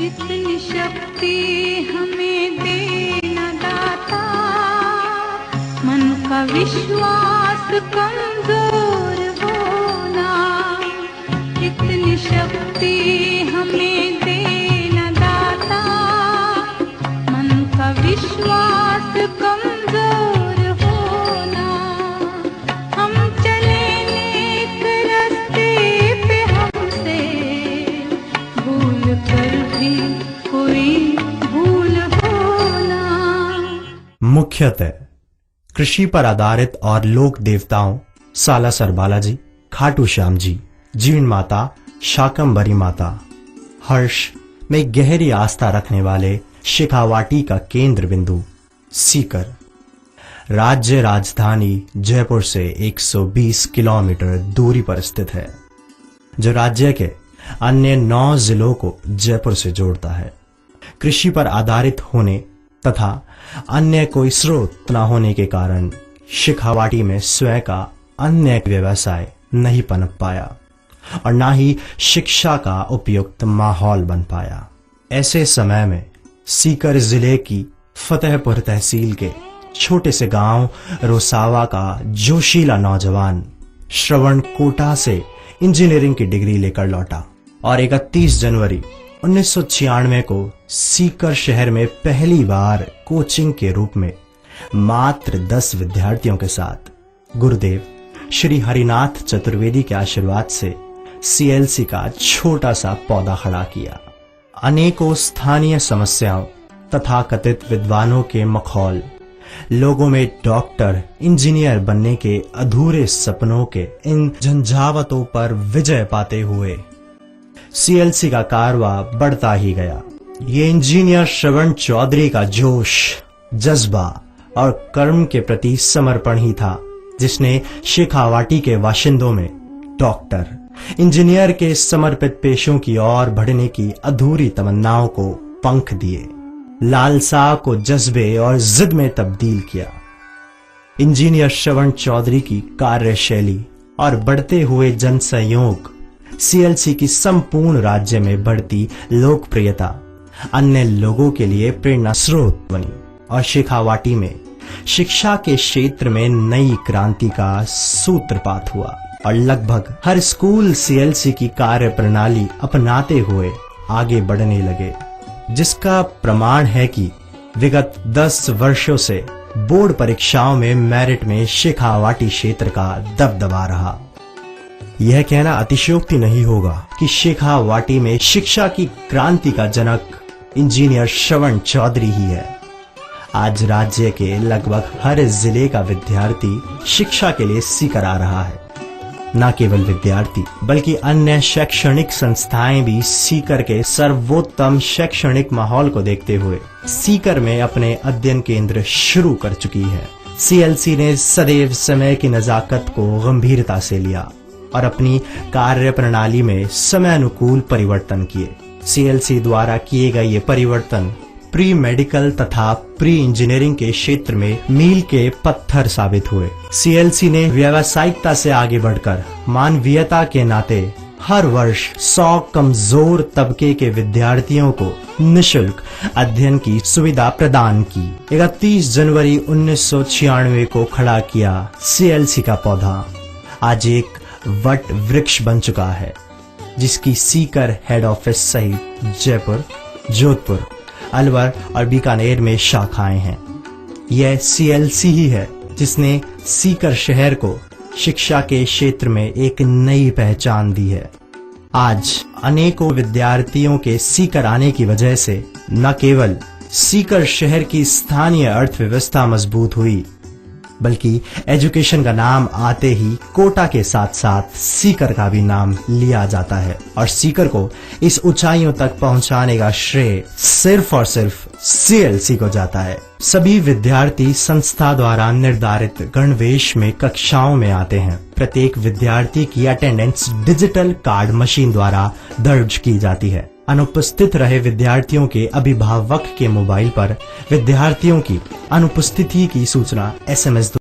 इतनी शक्ति हमें देना दाता, मन का विश्वास कमजोर होना। इतनी शक्ति हमें देना दाता, मन का विश्वास कमजोर होना। हम चले नेक रास्ते पे, हमसे भूल कर भी कोई भूल होना। मुख्यतः कृषि पर आधारित और लोक देवताओं सालासर बालाजी, खाटू श्याम जी, जीण माता, शाकंभरी माता, हर्ष में गहरी आस्था रखने वाले शेखावाटी का केंद्र बिंदु सीकर राज्य राजधानी जयपुर से 120 किलोमीटर दूरी पर स्थित है, जो राज्य के अन्य 9 जिलों को जयपुर से जोड़ता है। कृषि पर आधारित होने तथा अन्य कोई स्रोत न होने के कारण शेखावाटी में स्वयं का अन्य व्यवसाय नहीं पनप पाया और न ही शिक्षा का उपयुक्त माहौल बन पाया। ऐसे समय में सीकर जिले की फतेहपुर तहसील के छोटे से गांव रोसावा का जोशीला नौजवान श्रवण कोटा से इंजीनियरिंग की डिग्री लेकर लौटा और 31 जनवरी 1996 को सीकर शहर में पहली बार कोचिंग के रूप में मात्र 10 विद्यार्थियों के साथ गुरुदेव श्री हरिनाथ चतुर्वेदी के आशीर्वाद से सीएलसी का छोटा सा पौधा खड़ा किया। अनेकों स्थानीय समस्याओं तथा कथित विद्वानों के मखौल लोगों में डॉक्टर इंजीनियर बनने के अधूरे सपनों के इन झंझावतों पर विजय पाते हुए सीएलसी का कारवा बढ़ता ही गया। ये इंजीनियर श्रवण चौधरी का जोश, जज्बा और कर्म के प्रति समर्पण ही था जिसने शेखावाटी के बाशिंदों में डॉक्टर इंजीनियर के समर्पित पेशों की ओर बढ़ने की अधूरी तमन्नाओं को पंख दिए, लालसा को जज्बे और जिद में तब्दील किया। इंजीनियर श्रवण चौधरी की कार्यशैली और बढ़ते हुए जनसहयोग, सीएलसी की संपूर्ण राज्य में बढ़ती लोकप्रियता अन्य लोगों के लिए प्रेरणा स्रोत बनी और शेखावाटी में शिक्षा के क्षेत्र में नई क्रांति का सूत्रपात हुआ और लगभग हर स्कूल सीएलसी की कार्य प्रणाली अपनाते हुए आगे बढ़ने लगे, जिसका प्रमाण है कि विगत 10 वर्षों से बोर्ड परीक्षाओं में मेरिट में शेखावाटी क्षेत्र का दबदबा रहा। यह कहना अतिशयोक्ति नहीं होगा कि शेखावाटी में शिक्षा की क्रांति का जनक इंजीनियर श्रवण चौधरी ही है। आज राज्य के लगभग हर जिले का विद्यार्थी शिक्षा के लिए सीकर आ रहा है। न केवल विद्यार्थी बल्कि अन्य शैक्षणिक संस्थाएं भी सीकर के सर्वोत्तम शैक्षणिक माहौल को देखते हुए सीकर में अपने अध्ययन केंद्र शुरू कर चुकी है। सीएलसी ने सदैव समय की नजाकत को गंभीरता से लिया और अपनी कार्य प्रणाली में समय अनुकूल परिवर्तन किए। सीएलसी द्वारा किए गए ये परिवर्तन प्री मेडिकल तथा प्री इंजीनियरिंग के क्षेत्र में मील के पत्थर साबित हुए। सीएलसी ने व्यावसायिकता से आगे बढ़कर मानवीयता के नाते हर वर्ष 100 कमजोर तबके के विद्यार्थियों को निशुल्क अध्ययन की सुविधा प्रदान की। 31 जनवरी 1996 को खड़ा किया सीएलसी का पौधा आज एक वट वृक्ष बन चुका है, जिसकी सीकर हेड ऑफिस सहित जयपुर, जोधपुर, अलवर और बीकानेर में शाखाएं हैं। यह सीएलसी ही है जिसने सीकर शहर को शिक्षा के क्षेत्र में एक नई पहचान दी है। आज अनेकों विद्यार्थियों के सीकर आने की वजह से न केवल सीकर शहर की स्थानीय अर्थव्यवस्था मजबूत हुई, बल्कि एजुकेशन का नाम आते ही कोटा के साथ साथ सीकर का भी नाम लिया जाता है और सीकर को इस ऊंचाइयों तक पहुंचाने का श्रेय सिर्फ और सिर्फ सीएलसी को जाता है। सभी विद्यार्थी संस्था द्वारा निर्धारित गणवेश में कक्षाओं में आते हैं। प्रत्येक विद्यार्थी की अटेंडेंस डिजिटल कार्ड मशीन द्वारा दर्ज की जाती है। अनुपस्थित रहे विद्यार्थियों के अभिभावक के मोबाइल पर विद्यार्थियों की अनुपस्थिति की सूचना SMS